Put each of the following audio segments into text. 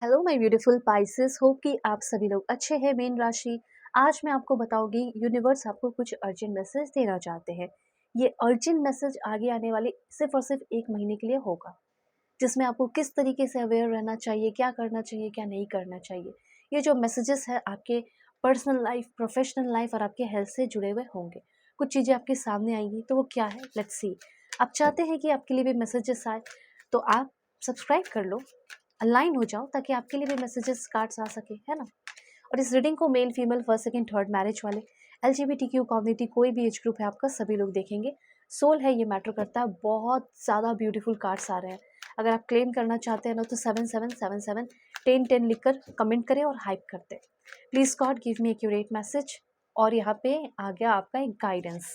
Hello my beautiful Pisces, hope कि आप सभी लोग अच्छे हैं। मीन राशि, आज मैं आपको बताऊंगी यूनिवर्स आपको कुछ अर्जेंट मैसेज देना चाहते हैं। ये अर्जेंट मैसेज आगे आने वाले सिर्फ और सिर्फ 1 महीने के लिए होगा, जिसमें आपको किस तरीके से अवेयर रहना चाहिए, क्या करना चाहिए, क्या नहीं करना चाहिए। ये जो मैसेजेस है आपके पर्सनल लाइफ, प्रोफेशनल लाइफ और आपके हेल्थ से जुड़े हुए होंगे। कुछ चीज़ें आपके सामने आएंगी, तो वो क्या है, लेट्स सी। आप चाहते हैं कि आपके लिए भी मैसेजेस आए, तो आप सब्सक्राइब कर लो, अलाइन हो जाओ, ताकि आपके लिए भी मैसेजेस कार्ड्स आ सके, है ना। और इस रीडिंग को male, female, first, second, third, marriage वाले, LGBTQ कम्युनिटी, कोई भी एज ग्रुप है आपका, सभी लोग देखेंगे। सोल है, ये मैटर करता है। बहुत ज़्यादा ब्यूटीफुल कार्ड्स आ रहे हैं। अगर आप क्लेम करना चाहते हैं ना, तो 7777 1010 लिखकर कमेंट करें और हाइप करते हैं। Please God give me accurate message. और यहाँ पे आ गया आपका एक guidance.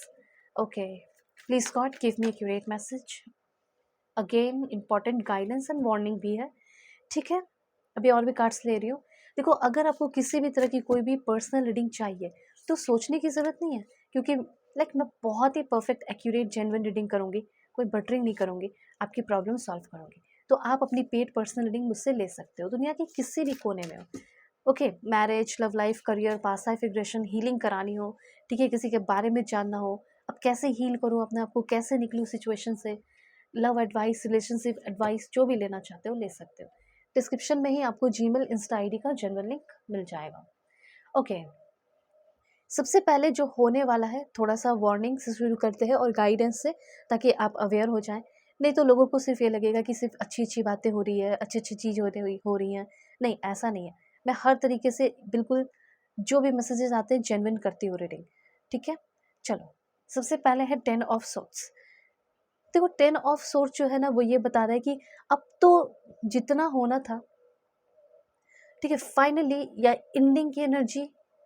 Okay, please God give me accurate message. Again important guidance and warning भी है, ठीक है। अभी और भी कार्ड्स ले रही हूँ। देखो, अगर आपको किसी भी तरह की कोई भी पर्सनल रीडिंग चाहिए, तो सोचने की ज़रूरत नहीं है, क्योंकि मैं बहुत ही परफेक्ट, एक्यूरेट, जेन्युइन रीडिंग करूँगी। कोई बटरिंग नहीं करूँगी, आपकी प्रॉब्लम सॉल्व करूँगी। तो आप अपनी पेड पर्सनल रीडिंग मुझसे ले सकते हो, दुनिया के किसी भी कोने में हो। Okay, marriage, love life, career, past life regression, healing करानी हो, ठीक है, किसी के बारे में जानना हो, अब कैसे हील करूँ अपने आप को, कैसे निकलूँ सिचुएशन से, लव एडवाइस, रिलेशनशिप एडवाइस, जो भी लेना चाहते हो ले सकते हो। डिस्क्रिप्शन में ही आपको जीमेल, इंस्टा आईडी का जनरल लिंक मिल जाएगा। ओके, सबसे पहले जो होने वाला है, थोड़ा सा वार्निंग से शुरू करते हैं और गाइडेंस से, ताकि आप अवेयर हो जाएं। नहीं तो लोगों को सिर्फ ये लगेगा कि सिर्फ अच्छी अच्छी बातें हो रही है, अच्छी अच्छी चीज़ हो रही हैं। नहीं, ऐसा नहीं है। मैं हर तरीके से बिल्कुल जो भी मैसेजेस आते हैं जेन्युइन करती हूँ रीडिंग, ठीक है। चलो, सबसे पहले है 10 ऑफ सोर्ट्स। देखो, 10 ऑफ सोर्ट्स जो है ना, वो ये बता रहा है कि अब तो जितना होना था, ठीक है, फाइनली, या एंडिंग की एनर्जी,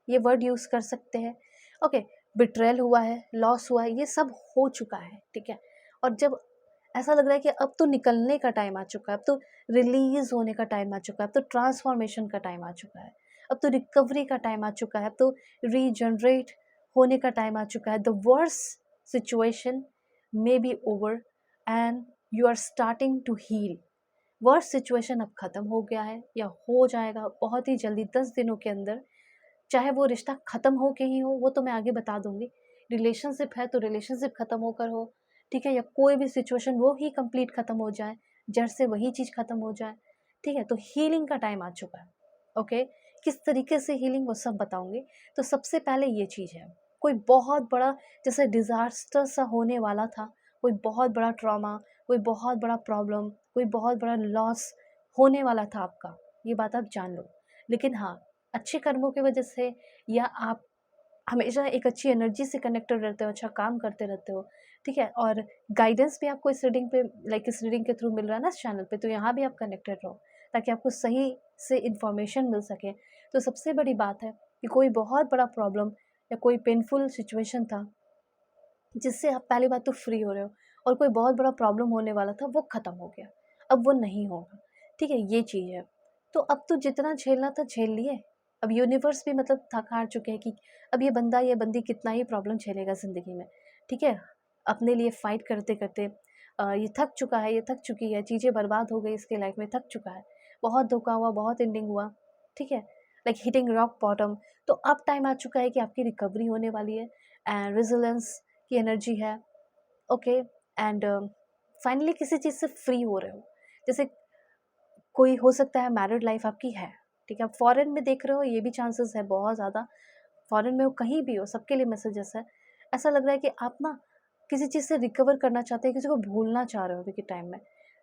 ये वर्ड यूज़ कर सकते हैं। ओके, बिट्रेयल हुआ है, लॉस हुआ है, ये सब हो चुका है, ठीक है। और जब ऐसा लग रहा है कि अब तो निकलने का टाइम आ चुका है, अब तो रिलीज होने का टाइम आ चुका है, अब तो ट्रांसफॉर्मेशन का टाइम आ चुका है, अब तो रिकवरी का टाइम आ चुका है, अब तो रीजनरेट होने का टाइम आ चुका है। The worst situation may be over and you are starting to heal. Worst situation अब ख़त्म हो गया है, या हो जाएगा बहुत ही जल्दी, 10 दिनों के अंदर। चाहे वो रिश्ता ख़त्म हो के ही हो, वो तो मैं आगे बता दूंगी। रिलेशनशिप है तो रिलेशनशिप ख़त्म होकर हो, ठीक है, या कोई भी सिचुएशन वो ही कंप्लीट ख़त्म हो जाए, जड़ से वही चीज़ ख़त्म हो जाए, ठीक है। तो हीलिंग का टाइम आ चुका है। ओके, किस तरीके से हीलिंग, वो सब बताऊंगी। तो सबसे पहले ये चीज़ है, कोई बहुत बड़ा जैसे डिज़ास्टर सा होने वाला था, कोई बहुत बड़ा ट्रॉमा, कोई बहुत बड़ा प्रॉब्लम, कोई बहुत बड़ा लॉस होने वाला था आपका, ये बात आप जान लो। लेकिन हाँ, अच्छे कर्मों की वजह से, या आप हमेशा एक अच्छी एनर्जी से कनेक्टेड रहते हो, अच्छा काम करते रहते हो, ठीक है। और गाइडेंस भी आपको इस रीडिंग पे, इस रीडिंग के थ्रू मिल रहा है ना इस चैनल पे, तो यहाँ भी आप कनेक्टेड रहो, ताकि आपको सही से इन्फॉर्मेशन मिल सके। तो सबसे बड़ी बात है कि कोई बहुत बड़ा प्रॉब्लम या कोई पेनफुल सिचुएशन था, जिससे आप पहली बात तो फ्री हो रहे हो, और कोई बहुत बड़ा प्रॉब्लम होने वाला था, वो ख़त्म हो गया, अब वो नहीं होगा, ठीक है, ये चीज़ है। तो अब तो जितना झेलना था झेल लिए। अब यूनिवर्स भी थक हार चुके हैं कि अब ये बंदा, ये बंदी कितना ही प्रॉब्लम झेलेगा ज़िंदगी में, ठीक है। अपने लिए फ़ाइट करते करते ये थक चुका है, ये थक चुकी है, चीज़ें बर्बाद हो गई इसके लाइफ में, थक चुका है, बहुत धोखा हुआ, बहुत एंडिंग हुआ, ठीक है, हिटिंग रॉक बॉटम। तो अब टाइम आ चुका है कि आपकी रिकवरी होने वाली है, एंड रेजिलेंस की एनर्जी है। ओके, एंड फाइनली किसी चीज़ से फ्री हो रहे हो। जैसे कोई हो सकता है मैरिड लाइफ आपकी है, ठीक है, आप फॉरेन में देख रहे हो, ये भी चांसेस है बहुत ज़्यादा। फॉरेन में हो, कहीं भी हो, सबके लिए मैसेजेस है। ऐसा लग रहा है कि आप ना किसी चीज़ से रिकवर करना चाहते हैं, किसी को भूलना चाह रहे हो अभी के टाइम में।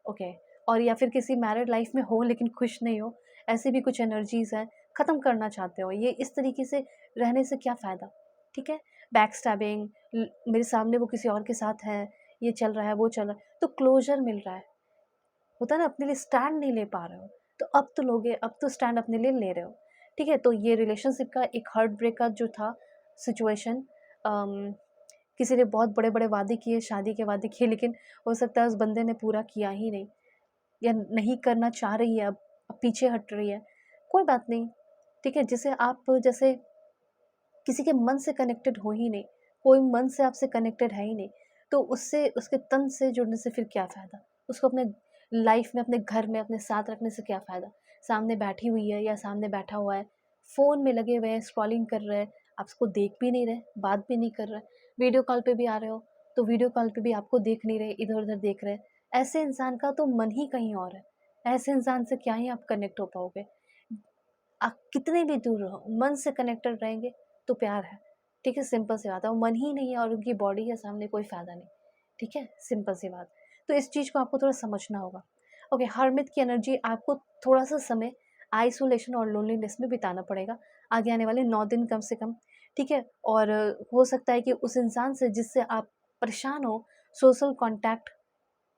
ओके, और या फिर किसी मैरिड लाइफ में हो लेकिन खुश नहीं हो, ऐसी भी कुछ एनर्जीज हैं, ख़त्म करना चाहते हो। ये इस तरीके से रहने से क्या फ़ायदा, ठीक है। बैक स्टैबिंग, मेरे सामने वो किसी और के साथ है, ये चल रहा है, वो चल रहा है, तो क्लोजर मिल रहा है। होता है ना, अपने लिए स्टैंड नहीं ले पा रहे हो, तो अब तो लोगे, अब तो स्टैंड अपने लिए ले रहे हो, ठीक है। तो ये रिलेशनशिप का एक हार्ट ब्रेक का जो था सिचुएशन, किसी ने बहुत बड़े बड़े वादे किए, शादी के वादे किए, लेकिन हो सकता है उस बंदे ने पूरा किया ही नहीं, या नहीं करना चाह रही है, अब पीछे हट रही है। कोई बात नहीं, ठीक है। जिसे आप जैसे किसी के मन से कनेक्टेड हो ही नहीं, कोई मन से आपसे कनेक्टेड है ही नहीं, तो उससे, उसके तन से जुड़ने से फिर क्या फ़ायदा, उसको अपने लाइफ में, अपने घर में अपने साथ रखने से क्या फ़ायदा। सामने बैठी हुई है या सामने बैठा हुआ है, फ़ोन में लगे हुए हैं, स्क्रॉलिंग कर रहे हैं, आप उसको देख भी नहीं रहे, बात भी नहीं कर रहे, वीडियो कॉल पे भी आ रहे हो, तो वीडियो कॉल पे भी आपको देख नहीं रहे, इधर-उधर देख रहे हैं। ऐसे इंसान का तो मन ही कहीं और है। ऐसे इंसान से क्या ही आप कनेक्ट हो पाओगे? आप कितने भी दूर रहो, मन से कनेक्टेड रहेंगे तो प्यार है। ठीक है? सिंपल सी बात है। और मन ही नहीं है और उनकी बॉडी है सामने, कोई फ़ायदा नहीं। ठीक है? सिंपल सी बात। तो इस चीज़ को आपको थोड़ा समझना होगा। ओके, हर्मिट की एनर्जी आपको थोड़ा-सा समय आइसोलेशन और लोनलीनेस में बिताना पड़ेगा, आगे आने वाले 9 दिन कम से कम। ठीक है? और हो सकता है कि उस इंसान से जिससे आप परेशान हो, सोशल कॉन्टैक्ट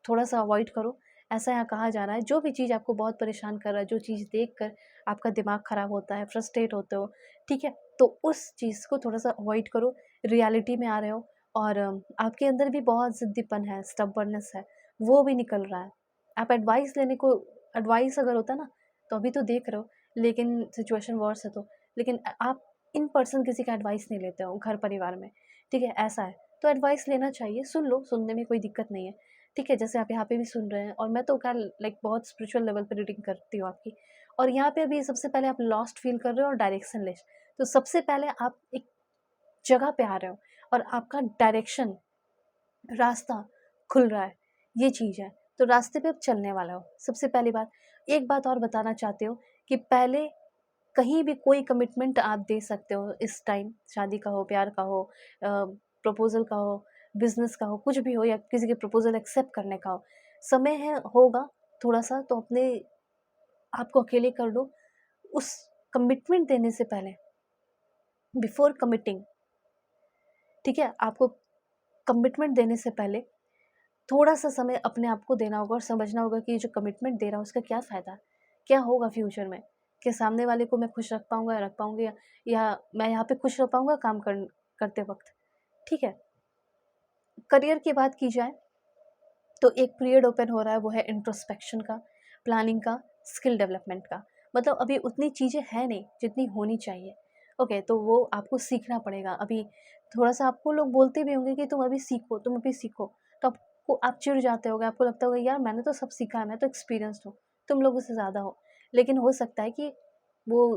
थोड़ा-सा अवॉइड करो। ऐसा यहाँ कहा जा रहा है, जो भी चीज़ आपको बहुत परेशान कर रहा है, जो चीज़ देख कर आपका दिमाग ख़राब होता है, फ्रस्ट्रेट होते हो, ठीक है? तो उस चीज़ को थोड़ा-सा अवॉइड करो, रियलिटी में आ रहे हो। और आपके अंदर भी बहुत ज़िद्दीपन है, स्टबर्ननेस है, वो भी निकल रहा है। आप एडवाइस अगर होता ना, तो अभी तो देख रहे हो, लेकिन सिचुएशन वर्स है तो। लेकिन आप इन पर्सन किसी का एडवाइस नहीं लेते हो घर परिवार में, ठीक है? ऐसा है। तो एडवाइस लेना चाहिए, सुन लो, सुनने में कोई दिक्कत नहीं है। ठीक है, जैसे आप यहाँ पे भी सुन रहे हैं, और मैं तो ख़ैर लाइक बहुत स्पिरिचुअल लेवल पे रीडिंग करती हूँ आपकी। और यहाँ पे अभी सबसे पहले आप लॉस्ट फ़ील कर रहे हो और डायरेक्शन लेस। तो सबसे पहले आप एक जगह पे आ रहे हो और आपका डायरेक्शन, रास्ता खुल रहा है, ये चीज़ है। तो रास्ते पे आप चलने वाले हो, सबसे पहली बात। एक बात और बताना चाहती हूँ कि पहले कहीं भी कोई कमिटमेंट आप दे सकते हो इस टाइम, शादी का हो, प्यार का हो, प्रपोज़ल का हो, बिज़नेस का हो, कुछ भी हो, या किसी के प्रपोज़ल एक्सेप्ट करने का हो। समय है होगा थोड़ा-सा, तो अपने आप को अकेले कर लो। उस कमिटमेंट देने से पहले, बिफ़ोर कमिटिंग, ठीक है? आपको कमिटमेंट देने से पहले थोड़ा-सा समय अपने आप को देना होगा और समझना होगा कि ये जो कमिटमेंट दे रहा हूँ उसका क्या फ़ायदा? क्या होगा फ्यूचर में? क्या सामने वाले को मैं खुश रख पाऊँगा, रख पाऊँगी, या मैं यहाँ पे खुश रह पाऊँगा काम करते वक़्त? ठीक है? करियर की बात की जाए तो एक पीरियड ओपन हो रहा है, वो है इंट्रोस्पेक्शन का, प्लानिंग का, स्किल डेवलपमेंट का। मतलब अभी उतनी चीज़ें हैं नहीं जितनी होनी चाहिए। ओके, तो वो आपको सीखना पड़ेगा। अभी थोड़ा-सा आपको लोग बोलते भी होंगे कि तुम अभी सीखो, तुम अभी सीखो। तो आपको, आप चिढ़ जाते होगे, आपको लगता होगा यार मैंने तो सब सीखा है, मैं तो एक्सपीरियंस्ड हूँ, तुम लोगों से ज़्यादा हो। लेकिन हो सकता है कि वो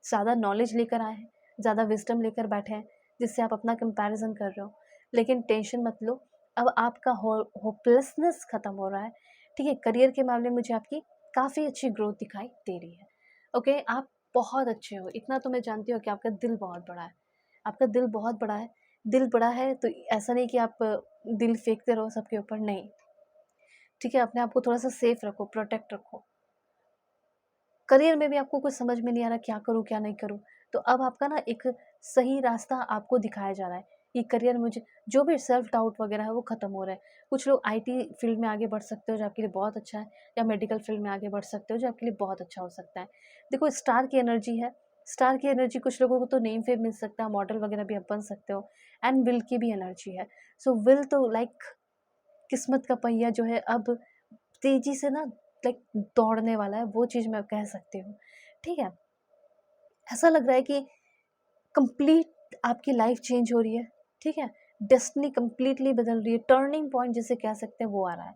ज़्यादा नॉलेज लेकर आए हैं, ज़्यादा विज़डम लेकर बैठे हैं, जिससे आप अपना कंपैरिज़न कर रहे हो। लेकिन टेंशन मत लो, अब आपका होपलेसनेस खत्म हो रहा है, ठीक है? करियर के मामले में मुझे आपकी काफ़ी अच्छी ग्रोथ दिखाई दे रही है। ओके, आप बहुत अच्छे हो, इतना तो मैं जानती हूँ कि आपका दिल बहुत बड़ा है। आपका दिल बहुत बड़ा है, दिल बड़ा है तो ऐसा नहीं कि आप दिल फेंकते रहो सबके ऊपर, नहीं। ठीक है? अपने आप को थोड़ा-सा सेफ रखो, प्रोटेक्ट रखो। करियर में भी आपको कुछ समझ में नहीं आ रहा क्या करूँ, क्या नहीं करूँ, तो अब आपका ना एक सही रास्ता आपको दिखाया जा रहा है कि करियर में मुझे, जो भी सेल्फ डाउट वगैरह है वो ख़त्म हो रहा है। कुछ लोग आईटी फील्ड में आगे बढ़ सकते हो जो आपके लिए बहुत अच्छा है, या मेडिकल फील्ड में आगे बढ़ सकते हो जो आपके लिए बहुत अच्छा हो सकता है। देखो, स्टार की एनर्जी है, स्टार की एनर्जी, कुछ लोगों को तो नेम फेम मिल सकता है, मॉडल वगैरह भी आप बन सकते हो। एंड विल की भी एनर्जी है। सो विल तो लाइक किस्मत का पहिया जो है अब तेज़ी से ना लाइक दौड़ने वाला है, वो चीज़ मैं कह सकती हूँ। ठीक है? ऐसा लग रहा है कि कंप्लीट आपकी लाइफ़ चेंज हो रही है, ठीक है? डेस्टिनी कंप्लीटली बदल रही है, टर्निंग पॉइंट जिसे कह सकते हैं वो आ रहा है।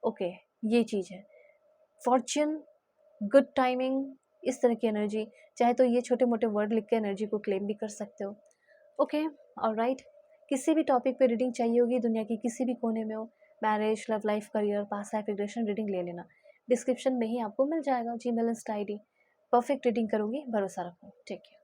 ओके, ये चीज़ है। फॉर्च्यून, गुड टाइमिंग, इस तरह की एनर्जी, चाहे तो ये छोटे-मोटे वर्ड लिख के एनर्जी को क्लेम भी कर सकते हो। Okay, alright. किसी भी टॉपिक पे रीडिंग चाहिए होगी, दुनिया के किसी भी कोने में हो, marriage, love life, career, past life regression, reading ले लेना। डिस्क्रिप्शन में ही आपको मिल जाएगा Gmail, Insta ID. Perfect reading करूँगी, भरोसा रखो। Take care.